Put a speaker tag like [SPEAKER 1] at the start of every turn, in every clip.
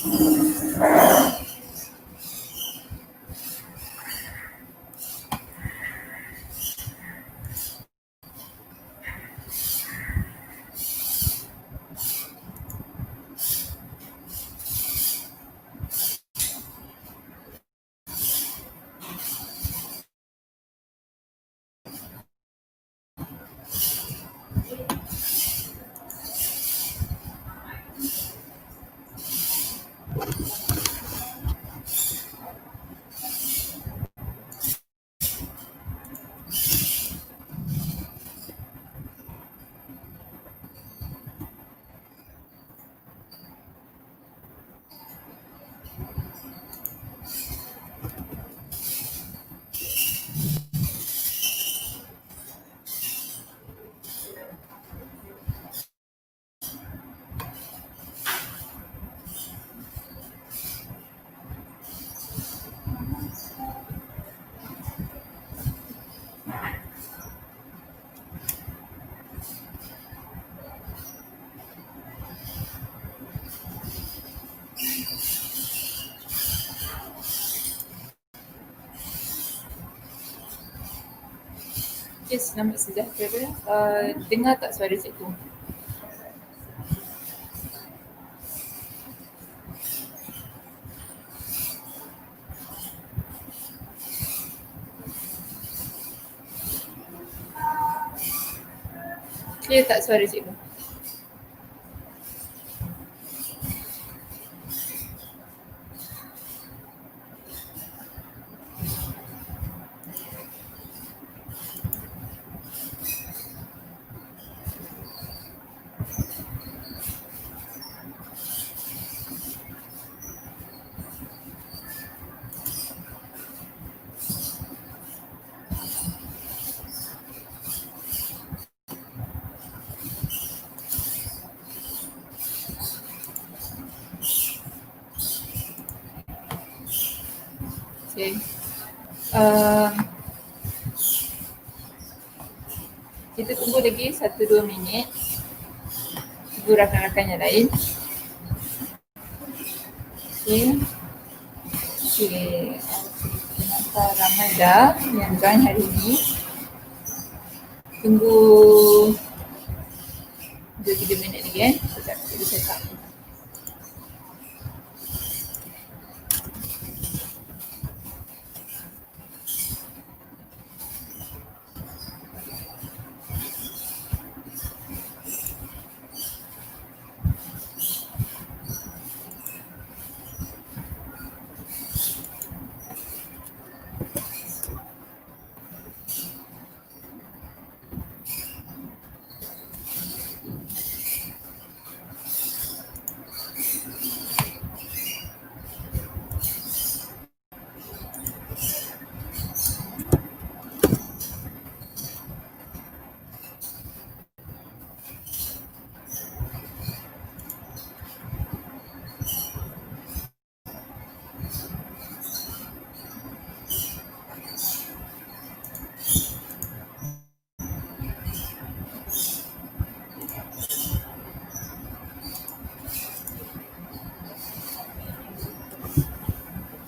[SPEAKER 1] Okay, selamat sejahtera. Dengar tak suara cikgu? Clear tak suara cikgu? Okay. Kita tunggu lagi 1-2 minit. Tunggu rakan-rakan yang lain. Okay. Okay. Nampak ramai dah yang join hari ni. Tunggu 2-3 minit lagi sekejap kita set up.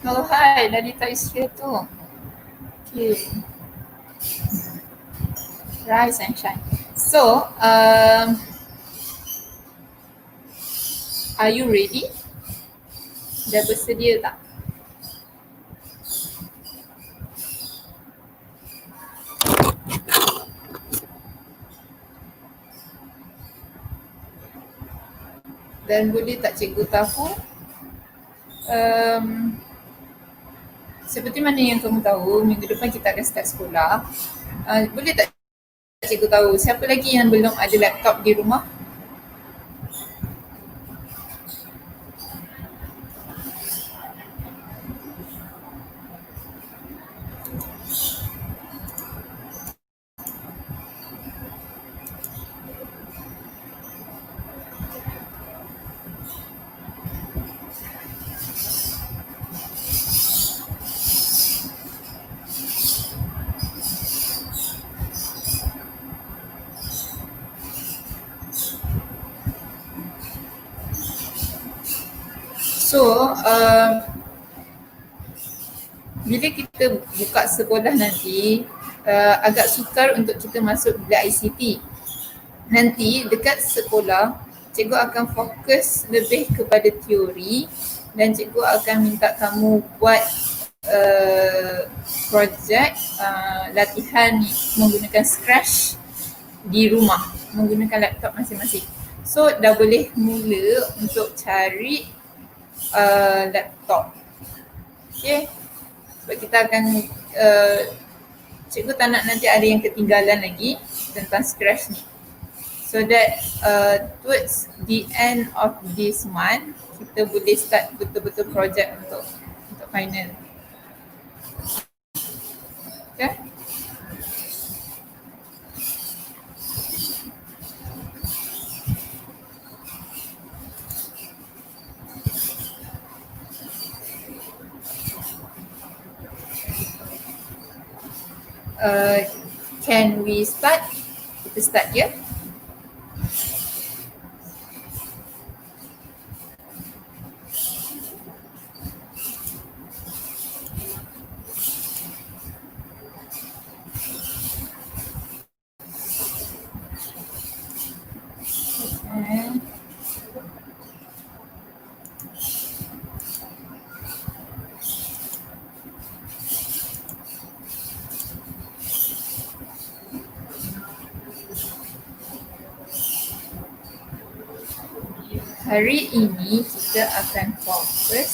[SPEAKER 1] Oh hi, Lalita is here too. Okay. Rise and shine. So, are you ready? Dah bersedia tak? Dan boleh tak cikgu tahu seperti mana yang kamu tahu, minggu depan kita akan start sekolah. Boleh tak cikgu tahu siapa lagi yang belum ada laptop di rumah? So, bila kita buka sekolah nanti, agak sukar untuk kita masuk bilik ICT. Nanti dekat sekolah, cikgu akan fokus lebih kepada teori dan cikgu akan minta kamu buat projek latihan menggunakan Scratch di rumah menggunakan laptop masing-masing. So dah boleh mula untuk cari laptop. Okay, sebab kita akan cikgu tak nak nanti ada yang ketinggalan lagi tentang Scratch ni. So that towards the end of this month, kita boleh start betul-betul projek untuk final. Okay. Can we start? Kita start ya. Hari ini kita akan fokus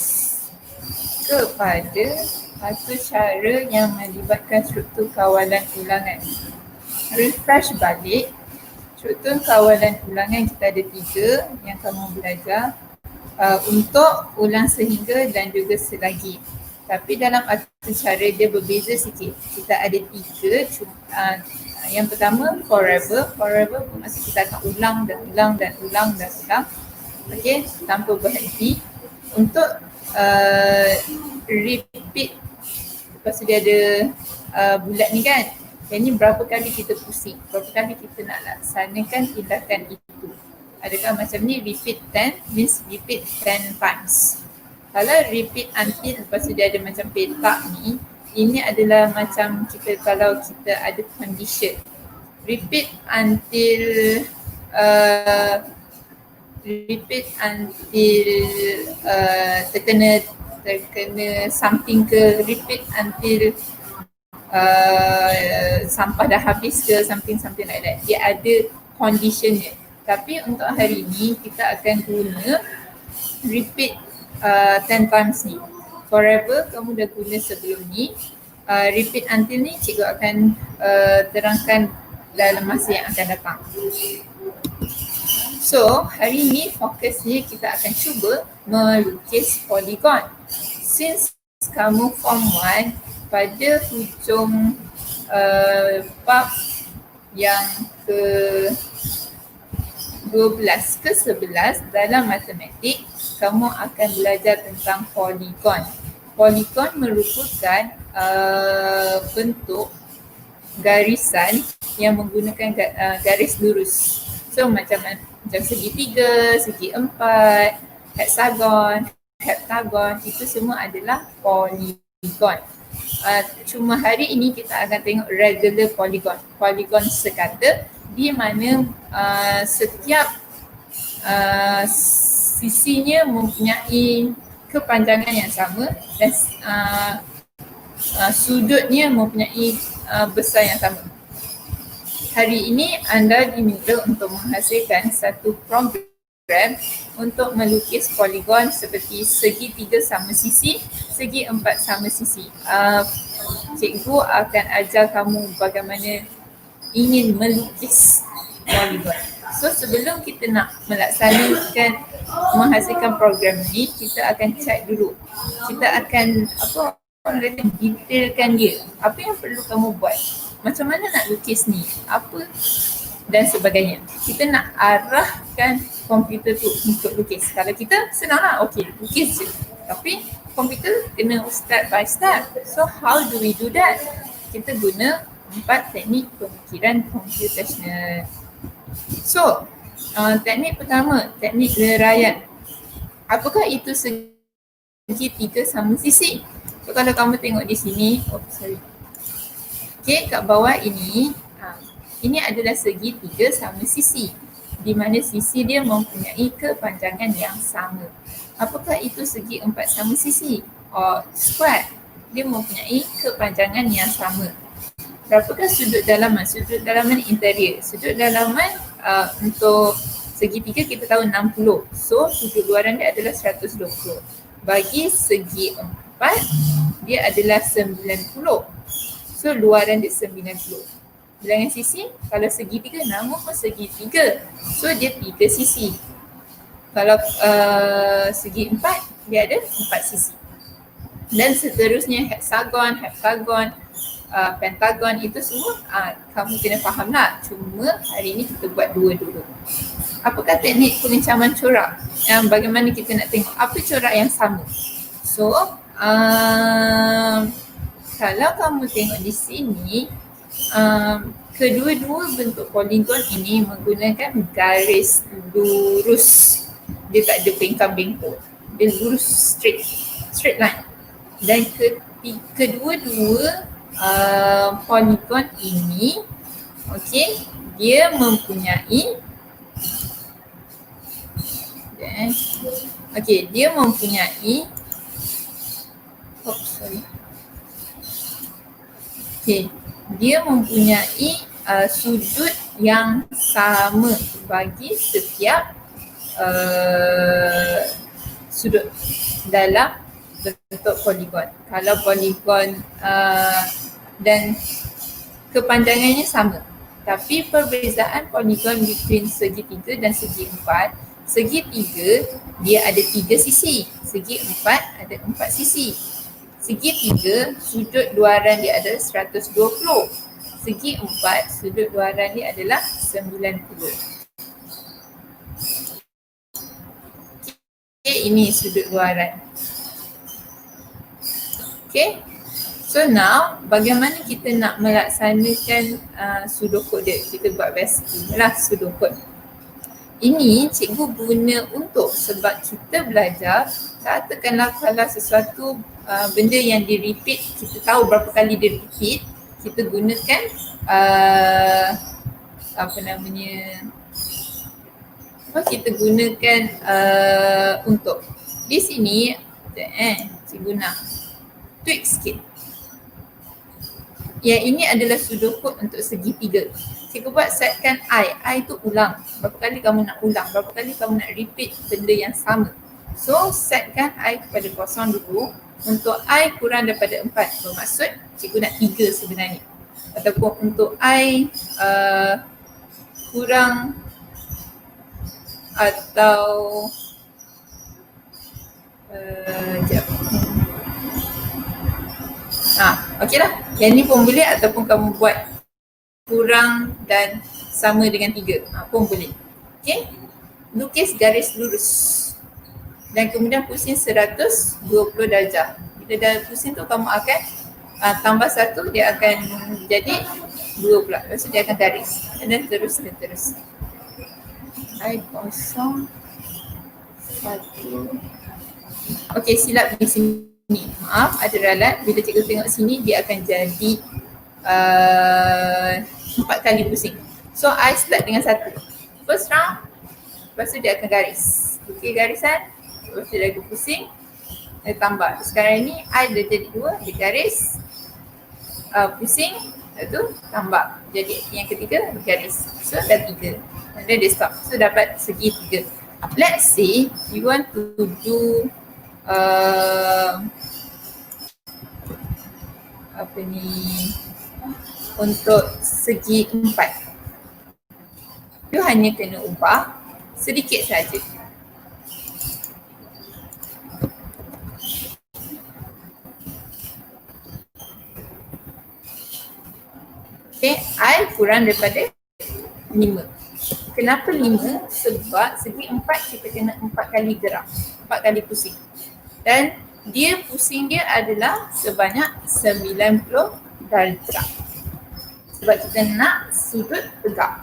[SPEAKER 1] kepada satu cara yang melibatkan struktur kawalan ulangan. Refresh balik, struktur kawalan ulangan kita ada 3 yang kamu belajar untuk, ulang sehingga dan juga selagi. Tapi dalam arti cara dia berbeza sikit. Kita ada 3. Yang pertama forever. Forever bermaksud kita akan ulang dan ulang dan ulang dan ulang. Okay, tanpa berhenti. Untuk repeat, lepas tu dia ada bulat ni kan. Yang ni berapa kali kita pusing, berapa kali kita nak laksanakan tindakan itu. Adakah macam ni repeat 10 means repeat 10 times. Kalau repeat until, lepas tu dia ada macam petak ni, ini adalah macam kita kalau kita ada condition. Repeat until terkena something ke, repeat until sampah dah habis ke, something like that. Dia ada condition dia. Tapi untuk hari ni kita akan guna repeat 10 times ni. Forever kamu dah guna sebelum ni. Repeat until ni cikgu akan terangkan dalam masa yang akan datang. So, hari ni fokusnya kita akan cuba melukis poligon. Since kamu form 1, pada hujung bab yang ke-12 ke-11 dalam matematik, kamu akan belajar tentang poligon. Poligon merupakan bentuk garisan yang menggunakan garis lurus. So macam segitiga, segi 4, heksagon, heptagon, itu semua adalah poligon. Cuma hari ini kita akan tengok regular polygon. Polygon sekata di mana setiap sisinya mempunyai kepanjangan yang sama dan sudutnya mempunyai besar yang sama. Hari ini anda diminta untuk menghasilkan satu program untuk melukis poligon seperti segi 3 sama sisi, segi 4 sama sisi. Cikgu akan ajar kamu bagaimana ingin melukis poligon. So sebelum kita nak melaksanakan menghasilkan program ni, kita akan check dulu. Kita akan detailkan dia. Apa yang perlu kamu buat? Macam mana nak lukis ni? Apa dan sebagainya. Kita nak arahkan komputer tu untuk lukis. Kalau kita senang lah, okey, lukis je. Tapi komputer kena step by step. So how do we do that? Kita guna 4 teknik pemikiran computational. So, teknik pertama, teknik leraian. Apakah itu segi segitiga sama sisi. So kalau kamu tengok di sini, okay, kat bawah ini, ini adalah segitiga sama sisi, di mana sisi dia mempunyai kepanjangan yang sama. Apakah itu segi empat sama sisi? Square. Dia mempunyai kepanjangan yang sama. Berapakah sudut dalaman? Sudut dalaman interior. Sudut dalaman untuk segitiga kita tahu 60. So sudut luaran dia adalah 120. Bagi segi empat, dia adalah 90. So luaran dia 90. Bilangan sisi, kalau segitiga nama pun segitiga. So dia 3 sisi. Kalau segi empat, dia ada 4 sisi. Dan seterusnya hexagon, heptagon, pentagon, itu semua kamu kena faham lah. Cuma hari ni kita buat dua dulu. Apakah teknik pengencaman corak? Bagaimana kita nak tengok apa corak yang sama? So kalau kamu tengok di sini, kedua-dua bentuk poligon ini menggunakan garis lurus. Dia tak ada bengkang-bengkok. Dia lurus, straight line. Dan kedua-dua poligon ini, okay, dia mempunyai dia mempunyai sudut yang sama bagi setiap sudut dalam bentuk poligon. Kalau poligon dan kepanjangannya sama, tapi perbezaan poligon between segitiga dan segi empat, segitiga dia ada 3 sisi, segi empat ada 4 sisi. Segitiga sudut luaran dia adalah 120, segi empat sudut luaran dia adalah 90. Okay, ini sudut luaran. Okay, so now bagaimana kita nak melaksanakan pseudocode dia? Kita buat basic lah pseudocode. Ini cikgu guna untuk sebab kita belajar, katakanlah kalau sesuatu benda yang di repeat, kita tahu berapa kali dia repeat, kita gunakan kita gunakan untuk di sini cikgu nak tweak sikit. Yang ini adalah pseudocode untuk segitiga. Cikgu buat setkan I tu ulang. Berapa kali kamu nak ulang, berapa kali kamu nak repeat benda yang sama. So setkan I kepada kosong dulu. Untuk I kurang daripada 4, bermaksud cikgu nak 3 sebenarnya. Ataupun untuk I kurang atau okey lah. Yang ni pun boleh, ataupun kamu buat kurang dan sama dengan 3 pun boleh. Okey. Lukis garis lurus dan kemudian pusing 120 darjah. Bila dah pusing tu kamu akan tambah 1, dia akan jadi 2 pula. Lepas tu dia akan garis dan terus. I kosong 1. Okey, silap di sini. Maaf, ada ralat. Bila cikgu tengok sini, dia akan jadi 4 kali pusing. So, I start dengan 1. First round, lepas tu dia akan garis. Okey, garisan. Lepas tu dia akan pusing, dia tambah. Sekarang ni, I dah jadi 2, dia garis, pusing, lepas tu tambah. Jadi, yang ketiga, garis. So, dah 3. And then dia stop. So, dapat segi 3. Let's say, you want to do untuk segi 4. You hanya kena ubah sedikit saja. Okay, I kurang daripada 5. Kenapa 5? Sebab segi 4 kita kena 4 kali gerak, 4 kali pusing. Dan dia pusing dia adalah sebanyak 90 darjah. Sebab kita nak sudut tegak.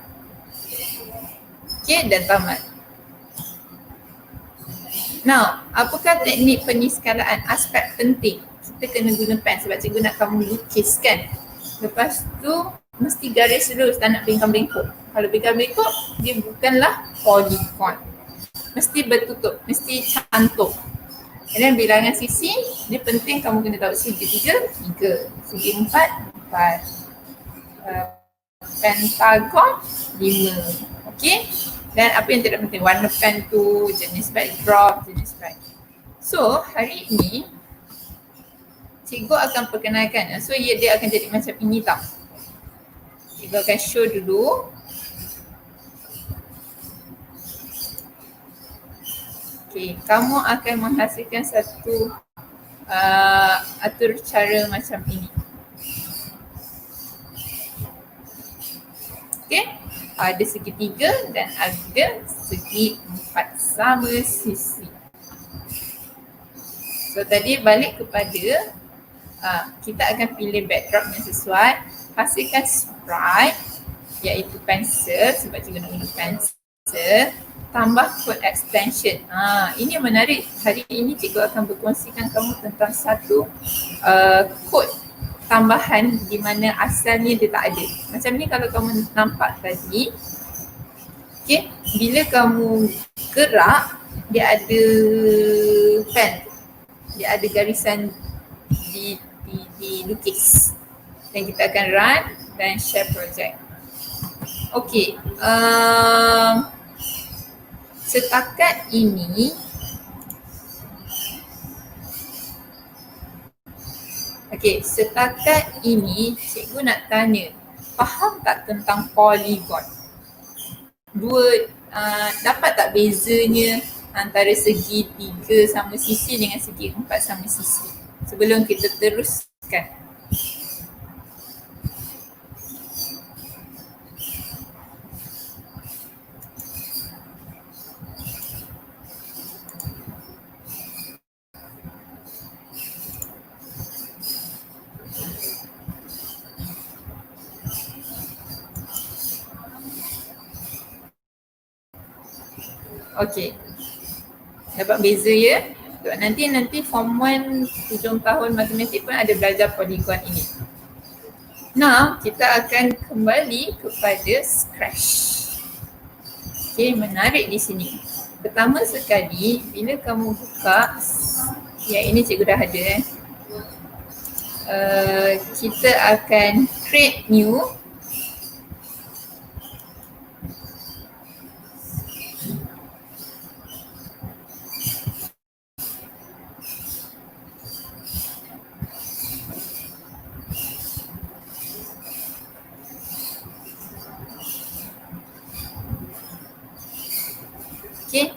[SPEAKER 1] Okay, dan tamat. Now, apakah teknik peniskalaan? Aspek penting. Kita kena guna pen sebab cikgu nak kamu lukis kan. Lepas tu mesti garis dulu, tak nak bengkok-bengkok. Kalau bengkok-bengkok, dia bukanlah poligon. Mesti bertutup, mesti cantuk. Dan bilangan sisi, dia penting kamu kena tahu segi 3, 3. Segi 4, 4. Pentagon 5. Okey. Dan apa yang tidak penting, warna pen tu, jenis backdrop, jenis back. So hari ini cikgu akan perkenalkan. So dia akan jadi macam ini tau. Cikgu akan show dulu. Okay, kamu akan menghasilkan satu atur cara macam ini. Okay, ada segi 3 dan ada segi 4 sama sisi. So tadi balik kepada kita akan pilih backdrop yang sesuai. Hasilkan sprite iaitu pensel sebab cikgu nak guna pensel. Tambah code extension. Ini yang menarik. Hari ini cikgu akan berkongsikan kamu tentang satu code tambahan di mana asalnya dia tak ada. Macam ni kalau kamu nampak tadi. Okay, bila kamu gerak, dia ada pen. Dia ada garisan dilukis. Dan kita akan run dan share project. Okay. Setakat ini cikgu nak tanya, faham tak tentang poligon? Dapat tak bezanya antara segi 3 sama sisi dengan segi 4 sama sisi? Sebelum kita teruskan. Okey. Dapat beza ya. Nanti form 1 hujung tahun matematik pun ada belajar poligon ini. Now, kita akan kembali kepada scratch. Okey, menarik di sini. Pertama sekali, bila kamu buka, yang ini cikgu dah ada kita akan create new. Okay,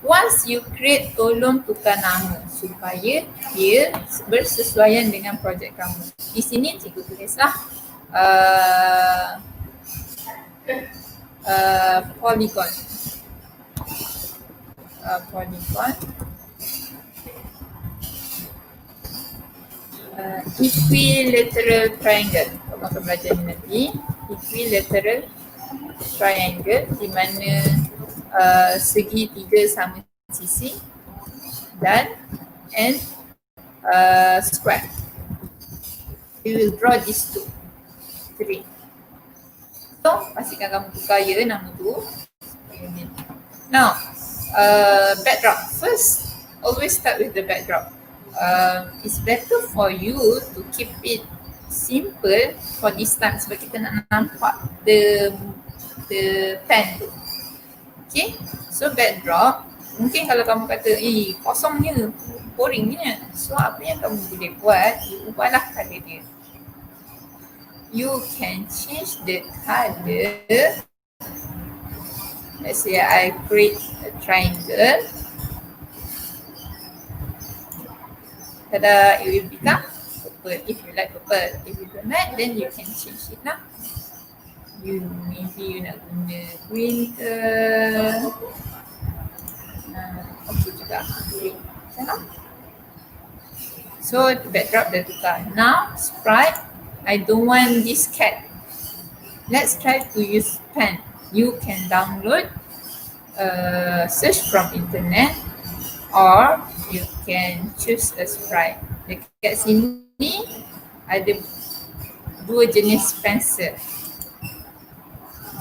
[SPEAKER 1] once you create, tolong tukar nama supaya dia bersesuaian dengan projek kamu. Di sini cikgu tulislah Poligon. Poligon. Equilateral triangle. Kamu akan belajar ni nanti. Equilateral triangle di mana segi 3 sama sisi dan square. We will draw these two. 3. So, pastikan kamu tukar ya nama tu. Now, backdrop. First, always start with the backdrop. It's better for you to keep it simple for this time sebab kita nak nampak the pen tu. Okay, so backdrop, mungkin kalau kamu kata, kosongnya, boringnya. So apa yang kamu boleh buat, ubahlah colour dia. You can change the colour. Let's say I create a triangle. Tada, it will become purple if you like purple. If you don't like, then you can change it lah. Maybe you nak guna green ke. Okay juga. Green. So the backdrop dah tukar. Now sprite, I don't want this cat. Let's try to use pen. You can download, search from internet or you can choose a sprite. Dekat sini ada dua jenis pencil.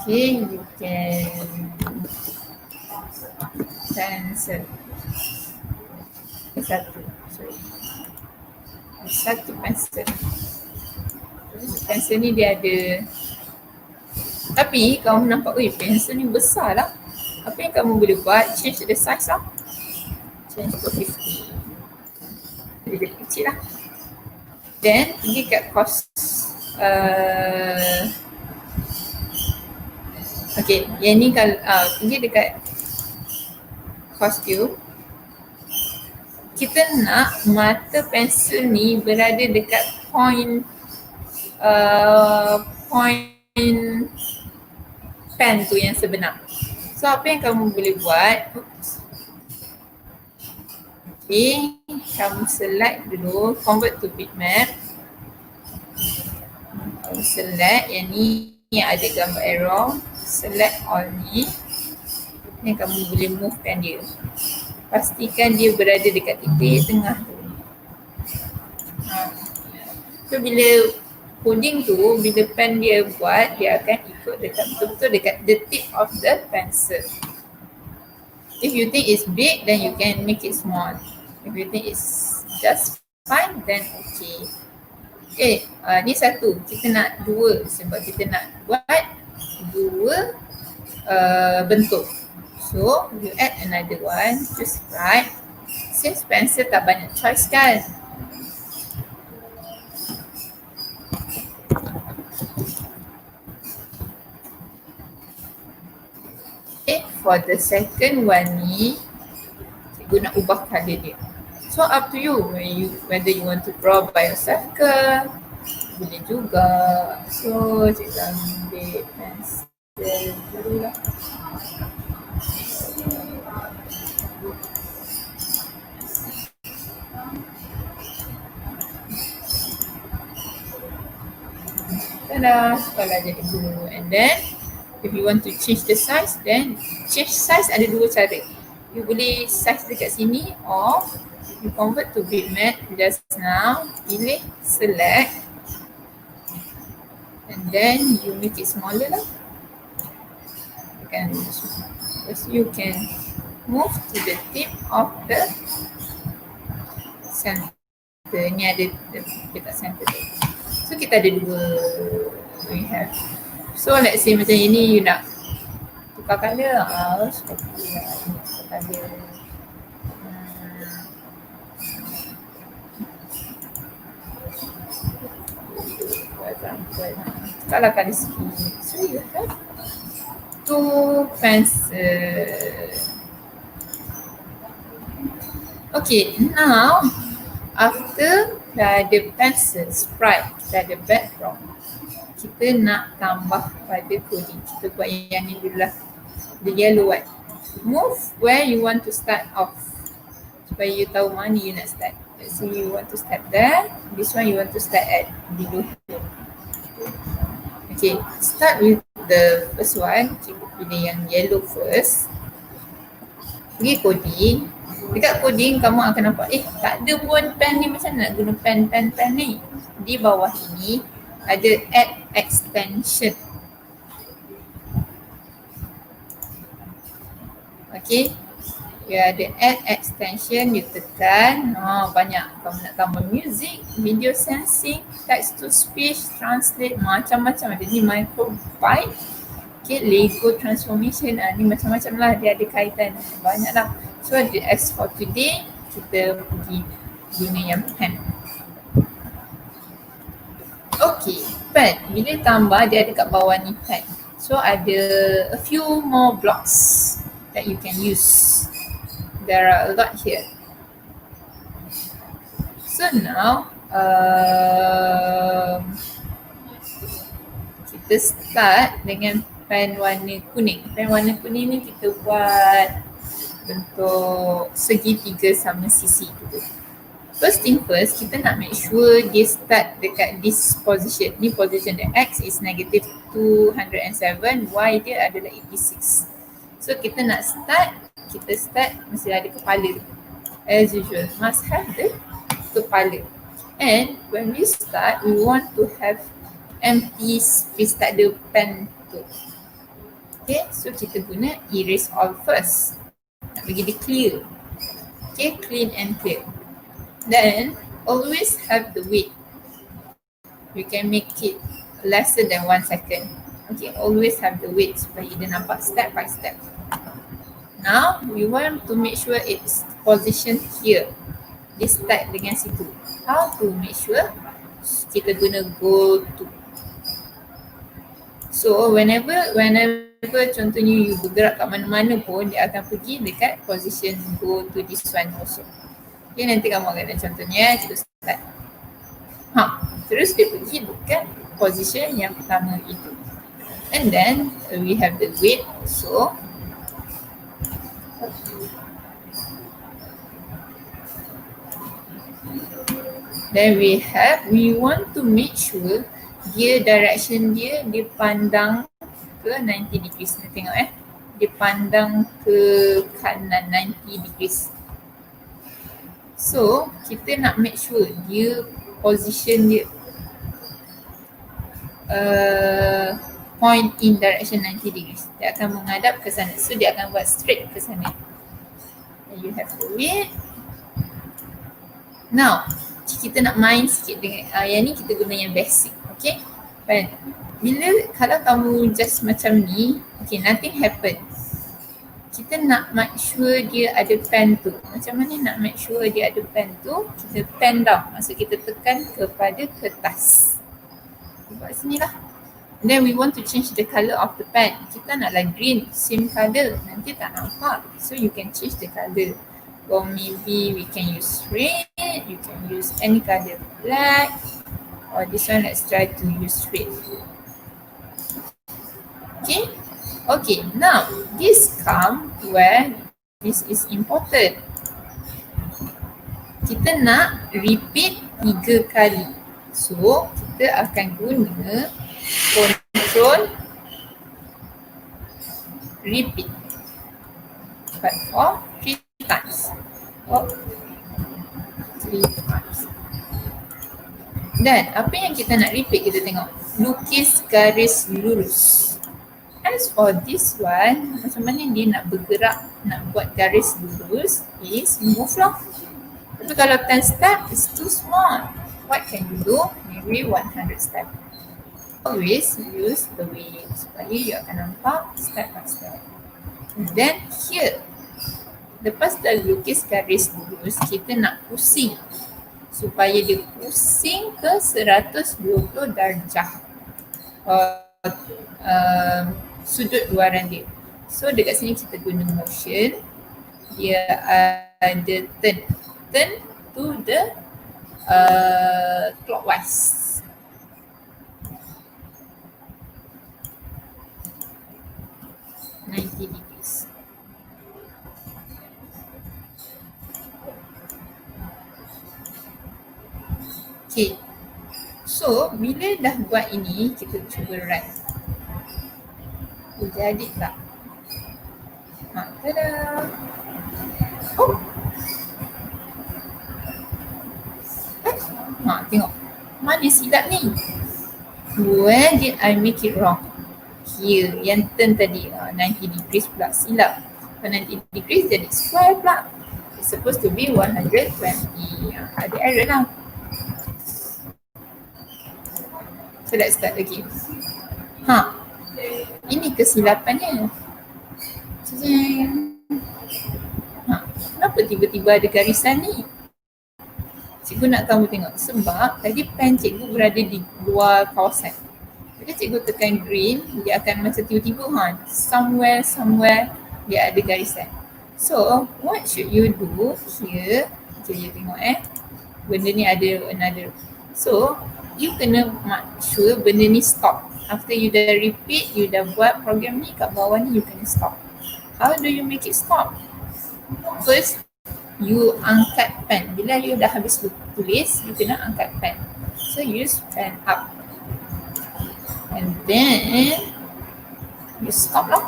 [SPEAKER 1] Okay, you can pencil. Satu, sorry. Satu pencil. Pencil ni dia ada, tapi kamu nampak, pencil ni besar lah. Apa yang kamu boleh buat, change the size lah. Change to 50. Jadi dia kecil lah. Then pergi kat cost. Okay, yang ni kalau pergi dekat costume. Kita nak mata pensel ni berada dekat point pen tu yang sebenar. So apa yang kamu boleh buat, okay, kamu select dulu, convert to bitmap. Kamu select yang ni yang ada gambar arrow, select all ni. Ni kamu boleh movekan dia. Pastikan dia berada dekat titik tengah tu. So bila coding tu, bila pen dia buat, dia akan ikut dekat betul-betul dekat the tip of the pencil. If you think it's big, then you can make it small. If you think it's just fine, then okay. Okay, ni satu. Kita nak dua sebab kita nak buat dua bentuk. So, you add another one, choose right. Since pencil tak banyak choice kan. Okay, for the second one ni, cikgu nak ubah colour dia. So, up to you, whether you want to draw by yourself ke, boleh juga. So, cikgu ambil pencil dulu lah. Tada, sekolah jadi dulu. And then if you want to change the size, then change size ada dua cara. You boleh size dekat sini or you convert to bitmap just now, pilih select and then you make it smaller lah. Because you can move to the tip of the center. Ni ada dekat center tu. So kita ada dua, we have. So let's say macam ini you nak tukar colour, seperti lah, ini tukar colour. Tukarlah colour sikit. So you have two pencil. Okay, now after dah ada pencil, sprite, dah ada background, kita nak tambah pada coding. Kita buat yang ni dulu lah, the yellow one. Move where you want to start off supaya you tahu mana you nak start. Let's say you want to start there, this one you want to start at below here. Okay, start with the first one. Cikgu pilih yang yellow first. Pergi coding. Dekat coding kamu akan nampak, tak ada pun pen ni, macam nak guna pen ni. Di bawah ini ada add extension. Okay, you ada add extension, you tekan, banyak. Kamu nak tambah music, video sensing, text to speech, translate, macam-macam ada. Ni microbyte, okay, Lego transformation, ni macam-macam lah, dia ada kaitan, banyak lah. So as for today, kita pergi guna yang pen. Okay, pen. Bila tambah, dia ada kat bawah ni pen. So ada a few more blocks that you can use. There are a lot here. So now, kita start dengan pen warna kuning. Pen warna kuning ni kita buat bentuk segitiga sama sisi tu. First thing first, kita nak make sure dia start dekat this position. Ni position dia, X is negative 207, Y dia adalah 86. So kita nak start, kita start mesti ada kepala. as usual, must have the kepala. And when we start, we want to have empty space, tak ada pen tu. Okay, so kita guna erase all first. Nak bagi dia clear. Okay, clean and clear. Then, always have the weight. You can make it lesser than 1 second. Okay, always have the weight supaya dia nampak step by step. Now, we want to make sure it's positioned here. Dia start dengan situ. How to make sure? Kita guna go to. So, whenever contohnya you bergerak kat mana-mana pun, dia akan pergi dekat position go to this one also. Okay, nanti kamu akan ada contohnya, kita start. Terus dia pergi dekat position yang pertama itu. And then, we have the weight. So, then we want to make sure dia direction dia pandang ke 90 degrees. Kita tengok dia pandang ke kanan 90 degrees. So kita nak make sure dia position dia point in direction 90 degrees. Dia akan menghadap ke sana. So dia akan buat straight ke sana. And you have to wait. Now kita nak main sikit dengan yang ni, kita guna yang basic. Okay, but kalau kamu just macam ni, okay, nothing happen. Kita nak make sure dia ada pen tu. Macam mana nak make sure dia ada pen tu? Kita pen down, maksud kita tekan kepada kertas. Buat sini lah. And then we want to change the colour of the pen. Kita naklah green, same colour, nanti tak nampak. So you can change the colour. Or maybe we can use red, you can use any colour, black, or this one let's try to use red. Okay, now this come where this is important. Kita nak repeat 3 kali. So kita akan guna control repeat. But for 3 times. 3 times. Dan apa yang kita nak repeat, kita tengok lukis garis lurus. As for this one, macam mana dia nak bergerak, nak buat garis lurus is move lah. Tapi kalau 10 step is too small. What can you do? Maybe 100 step. Always use the way supaya you akan nampak step by step. And then here, lepas dah lukis garis lurus, kita nak pusing supaya dia pusing ke 120 darjah sudut luaran dia. So dekat sini kita guna motion, dia ada turn to the clockwise. degrees. Okay, so bila dah buat ini, kita cuba run. Jadi tak? Tada! Oh! Tengok. Mana silap ni? Where did I make it wrong? Here, yang turn tadi 90 degrees pula silap. 90 degrees jadi square pula. It's supposed to be 120. Ada error lah. So let's start again. Ini kesilapannya. Kenapa tiba-tiba ada garisan ni? Cikgu nak kamu tengok sebab tadi pen cikgu berada di luar kawasan. Bila cikgu tekan green, dia akan macam tiba-tiba somewhere dia ada garisan. So what should you do here? Cikgu tengok benda ni ada another. So you kena make sure benda ni stop. After you dah repeat, you dah buat program ni, kat bawah ni you kena stop. How do you make it stop? First, you angkat pen. Bila you dah habis tulis, you kena angkat pen. So use pen up. And then you stop lah.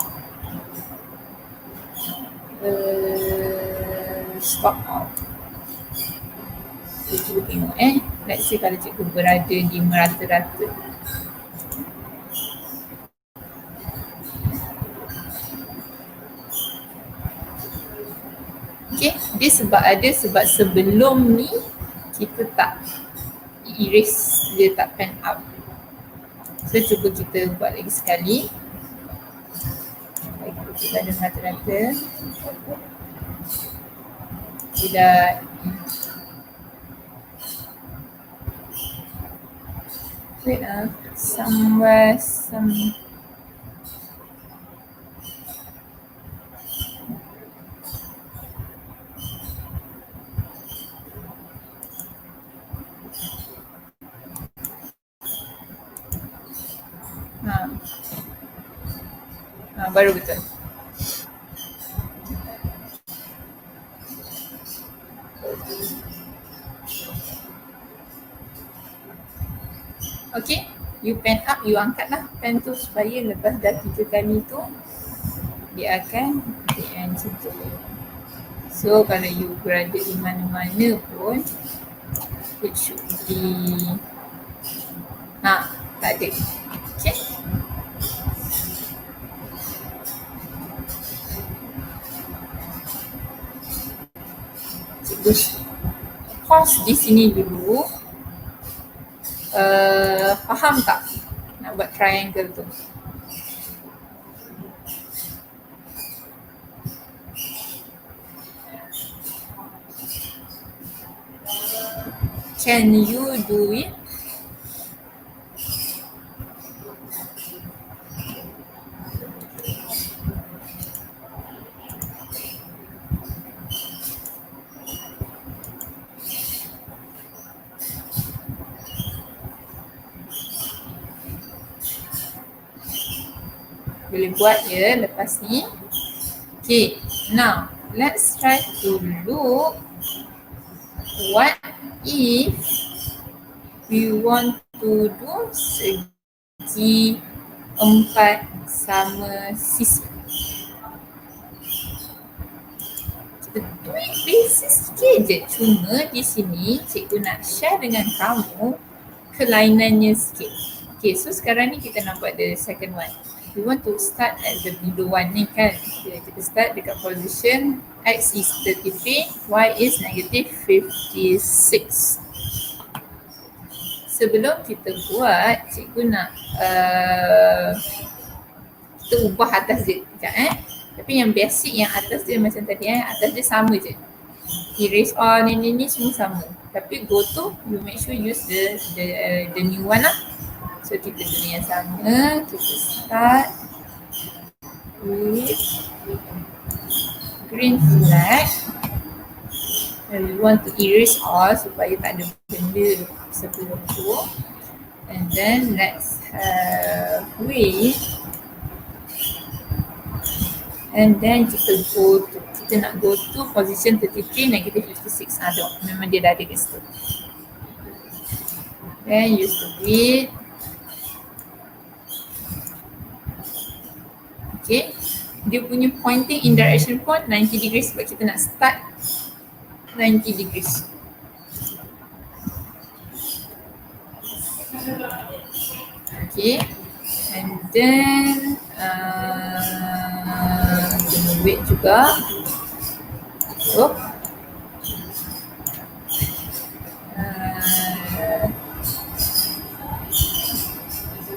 [SPEAKER 1] Stop out. Cuba tengok let's say kalau cikgu berada di merata-rata. Okay, dia sebab sebelum ni kita tak erase, dia tak pan out. So cuba kita buat lagi sekali. Kita ada rata-rata. Tidak. Wait somewhere baru betul. Okay, you pen up, you angkatlah pen tu supaya lepas dah 3 kali tu dia akan end macam. So kalau you berada di mana-mana pun it should be tak ada. Okay. Cikgu pause di sini dulu. Faham tak nak buat triangle tu? Can you do it? Boleh buat ya lepas ni. Okay, now let's try to look what if we want to do segi 4 sama sisi. Kita tweak basis sikit je. Cuma di sini cikgu nak share dengan kamu kelainannya sikit. Okay, so sekarang ni kita nak buat the second one. We want to start at the below one ni kan. Kita start dekat position X is 33, Y is negative 56. Sebelum kita buat, cikgu nak kita ubah atas dia sekejap Tapi yang basic yang atas dia macam tadi atas dia sama je. Erase all ni semua sama. Tapi go to, you make sure use the new one lah. So kita guna yang sama, kita start with green flag and we want to erase all supaya tak ada benda sebelum tu. And then let's have with and then kita nak go to position 33 negative 56. Memang dia dah ada kat situ. Then use the width. Okay, dia punya pointing in direction pun 90 degrees sebab kita nak start 90 degrees. Okay, and then kena weight juga.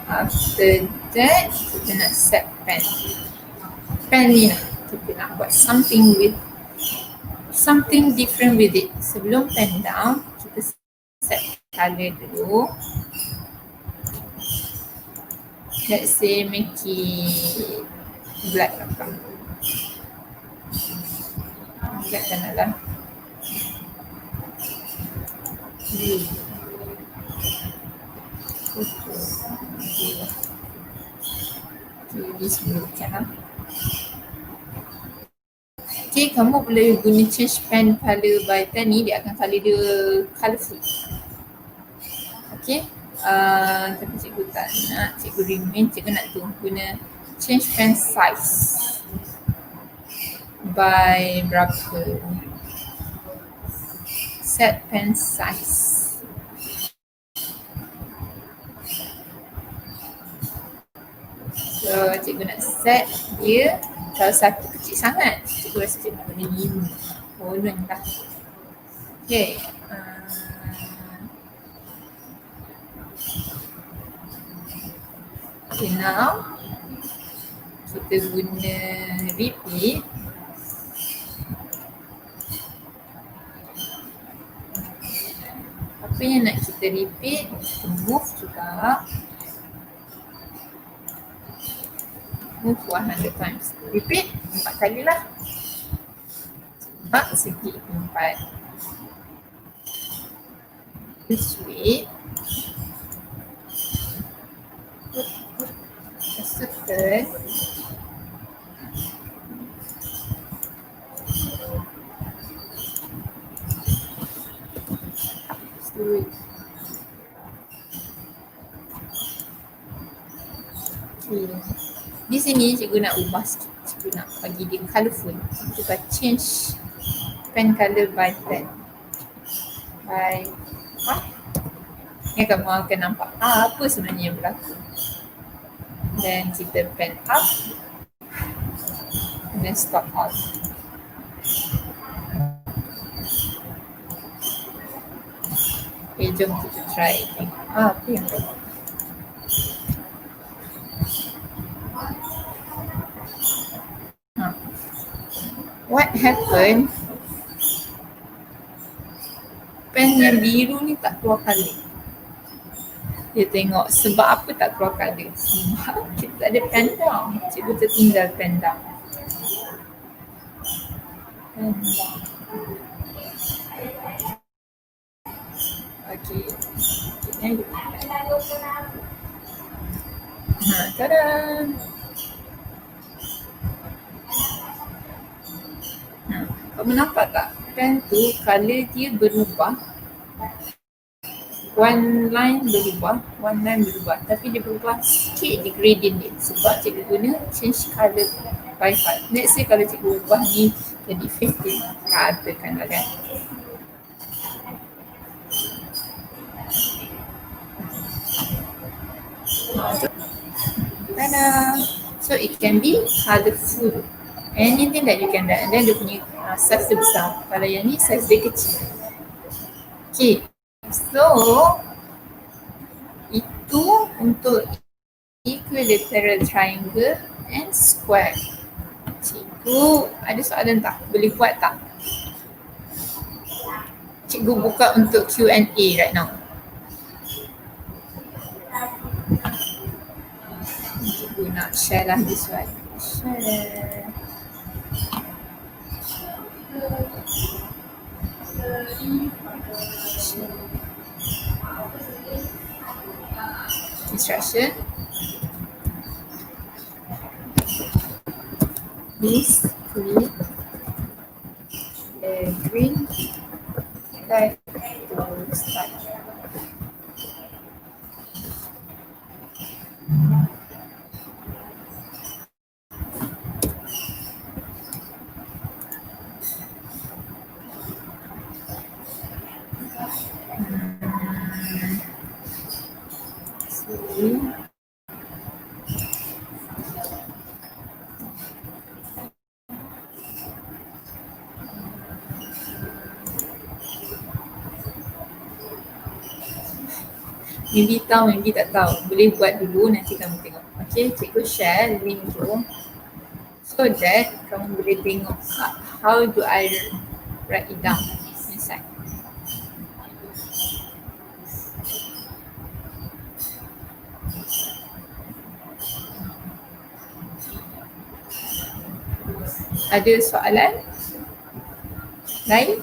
[SPEAKER 1] After that, kita nak set pen. Pen ni kita nak buat something different with it. Sebelum pen down, kita set color dulu. Let's say make it black apa. Black kan lah. Blue. Okay, this blue kan. Okay, kamu boleh guna change pen color by pen ni, dia akan color dia colourful. Okay, tapi cikgu tak nak, cikgu remain, cikgu nak tu guna change pen size by berapa set pen size. So cikgu nak set dia, kalau satu kecil sangat, cikgu rasa cikgu nak guna 5. Boleh lah. Okay. Okay, now kita guna repeat. Apa yang nak kita repeat, kita move juga. Move 100 times. Repeat 4 kali lah. 4 segi 4. Switch. Turn. Switch. Okay. Di sini cikgu nak ubah sikit. Cikgu nak bagi dia colourful. Kita change pen colour by pen. By ni kamu akan nampak apa sebenarnya yang berlaku. Dan kita pen up dan stop out. Okay, jom kita try. Apa yang berlaku. What happened? Pen yang biru ni tak keluar colour. Dia tengok sebab apa tak keluar colour. Sebab kita tak ada pen down. Cikgu tertinggal pen down. Okay. Tada! Kamu nampak tak? Pen tu colour dia berubah. One line berubah, tapi dia berubah sikit di gradient dia sebab cikgu guna change colour by 5. Let's say kalau cikgu ubah ni jadi 15, katakanlah kan. Tada! So it can be colourful. Anything that you can do. And then dia punya size dia besar. Kalau yang ni size dia kecil. Okay. So itu untuk equilateral triangle and square. Cikgu ada soalan tak? Boleh buat tak? Cikgu buka untuk Q&A right now. Cikgu nak share lah this one. Share. Instruction. Please click the green light to start. Maybe tahu, maybe tak tahu. Boleh buat dulu, nanti kamu tengok. Okay, cikgu share link tu so that kamu boleh tengok how do I write it down inside. Ada soalan lain?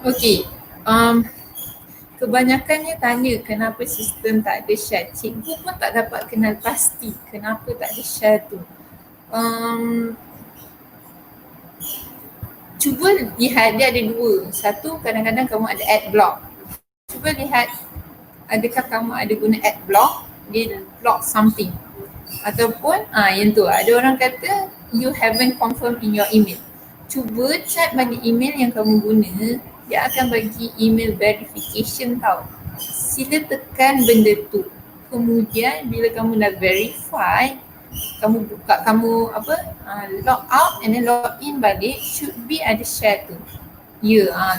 [SPEAKER 1] Okey, kebanyakannya tanya kenapa sistem tak ada share. Cikgu pun tak dapat kenal pasti kenapa tak ada share tu. Cuba lihat, dia ada dua. Satu, kadang-kadang kamu ada ad block. Cuba lihat adakah kamu ada guna ad block, dia block something. Ataupun yang tu, ada orang kata you haven't confirmed in your email. Cuba check balik email yang kamu guna, dia akan bagi email verification tau. Sila tekan benda tu. Kemudian bila kamu dah verify, kamu buka, log out and then log in balik, should be ada share tu.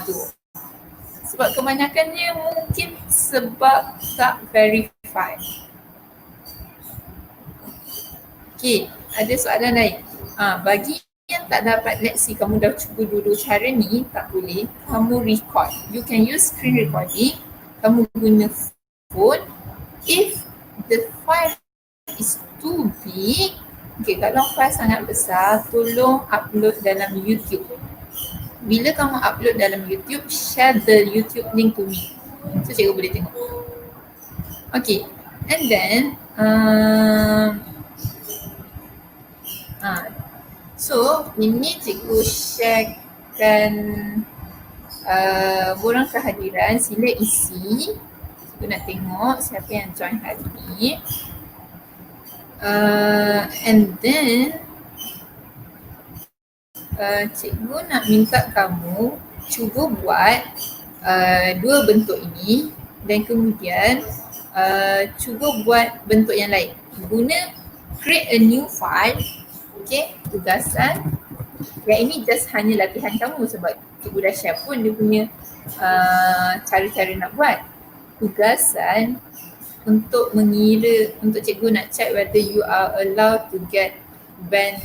[SPEAKER 1] Tu. Sebab kebanyakannya mungkin sebab tak verify. Okay, ada soalan lain. Bagi yang tak dapat, let's see kamu dah cuba dua-dua cara ni, tak boleh, kamu record. You can use screen recording, kamu guna phone. If the file is too big, okay, kalau file sangat besar, tolong upload dalam YouTube. Bila kamu upload dalam YouTube, share the YouTube link to me. So cikgu boleh tengok. Okay, and then so ini cikgu sharekan borang kehadiran, sila isi. Cikgu nak tengok siapa yang join hari ni. And then cikgu nak minta kamu cuba buat dua bentuk ini dan kemudian cuba buat bentuk yang lain. Guna create a new file. Okay, tugasan. Yang ini just hanya latihan kamu sebab cikgu dah share pun dia punya cara-cara nak buat. Tugasan untuk mengira, untuk cikgu nak check whether you are allowed to get band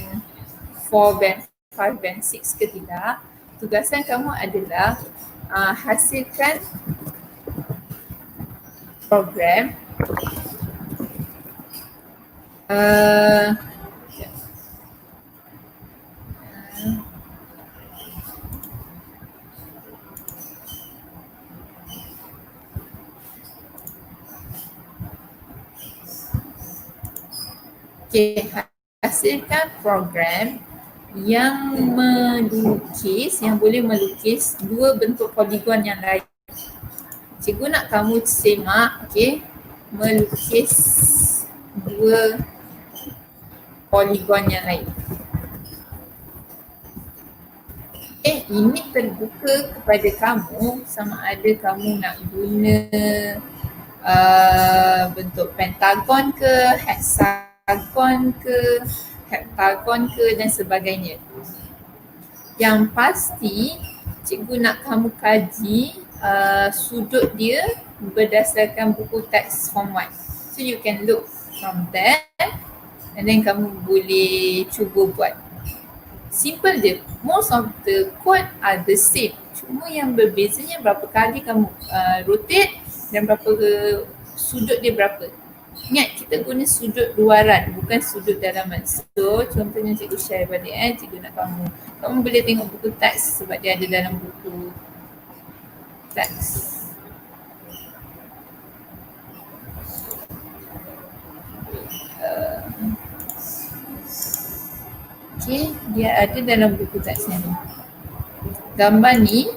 [SPEAKER 1] 4, band 5, band 6 ke tidak. Tugasan kamu adalah hasilkan program hasilkan program yang melukis, yang boleh melukis dua bentuk poligon yang lain. Cikgu nak kamu semak, melukis dua poligon yang lain. Ini terbuka kepada kamu sama ada kamu nak guna bentuk pentagon ke, hexagon ke, heptagon ke dan sebagainya. Yang pasti cikgu nak kamu kaji sudut dia berdasarkan buku teks form 1. So you can look from there and then kamu boleh cuba buat. Simple je. Most of the code are the same. Cuma yang berbezanya berapa kali kamu rotate dan berapa sudut dia berapa. Ingat, kita guna sudut luaran, bukan sudut dalaman. So, contohnya cikgu share balik cikgu nak kamu boleh tengok buku teks sebab dia ada dalam buku teks. Dia ada dalam buku teks ni. Gambar ni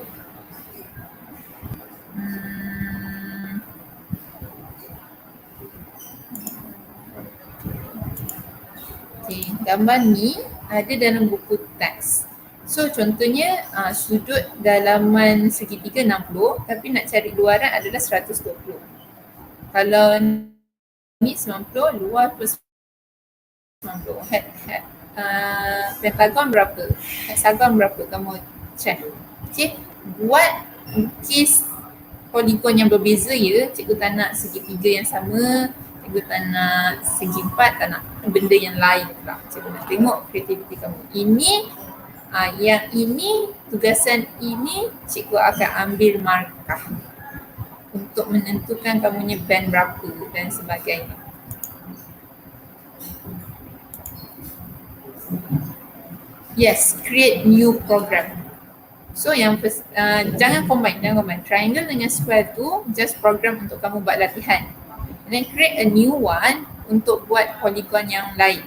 [SPEAKER 1] gambar ni ada dalam buku teks. So contohnya sudut dalaman segitiga 60 tapi nak cari luaran adalah 120. Kalau ni 90, luar plus 90. Pentagon berapa? Hexagon berapa? Kamu check. Buat lukis poligon yang berbeza ya. Cikgu tak nak segitiga yang sama, cikgu tak nak segi empat, tak nak benda yang lain pula. Cikgu nak tengok kreativiti kamu. Ini yang ini, tugasan ini cikgu akan ambil markah untuk menentukan kamunya band berapa dan sebagainya. Yes, create new program. So yang first, jangan combine. Triangle dengan square tu just program untuk kamu buat latihan. And then create a new one untuk buat polygon yang lain.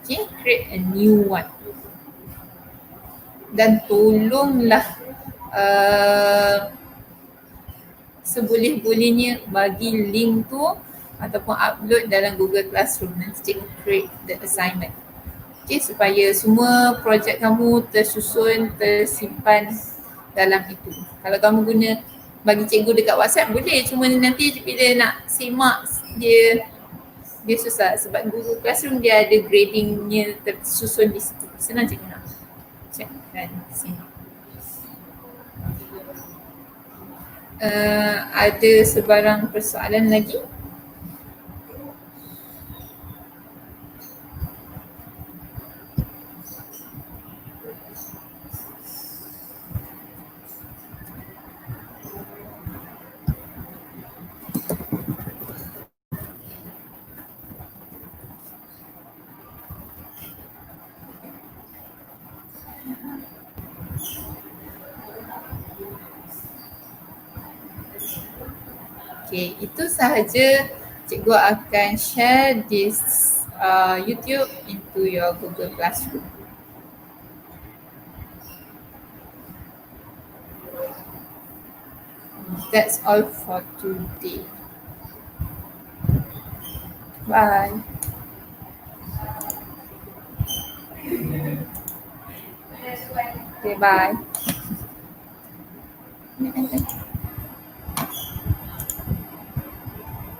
[SPEAKER 1] Okay, create a new one. Dan tolonglah seboleh-bolehnya bagi link tu ataupun upload dalam Google Classroom. Nanti cikgu create the assignment. Okay, supaya semua projek kamu tersusun, tersimpan dalam itu. Kalau kamu guna bagi cikgu dekat WhatsApp boleh, cuma nanti bila nak simak dia susah sebab Google Classroom dia ada gradingnya tersusun di situ. Senang cikgu nak check kan sini. Ada sebarang persoalan lagi? Okay, itu sahaja cikgu akan share this YouTube into your Google Classroom. That's all for today. Bye. Okay, bye.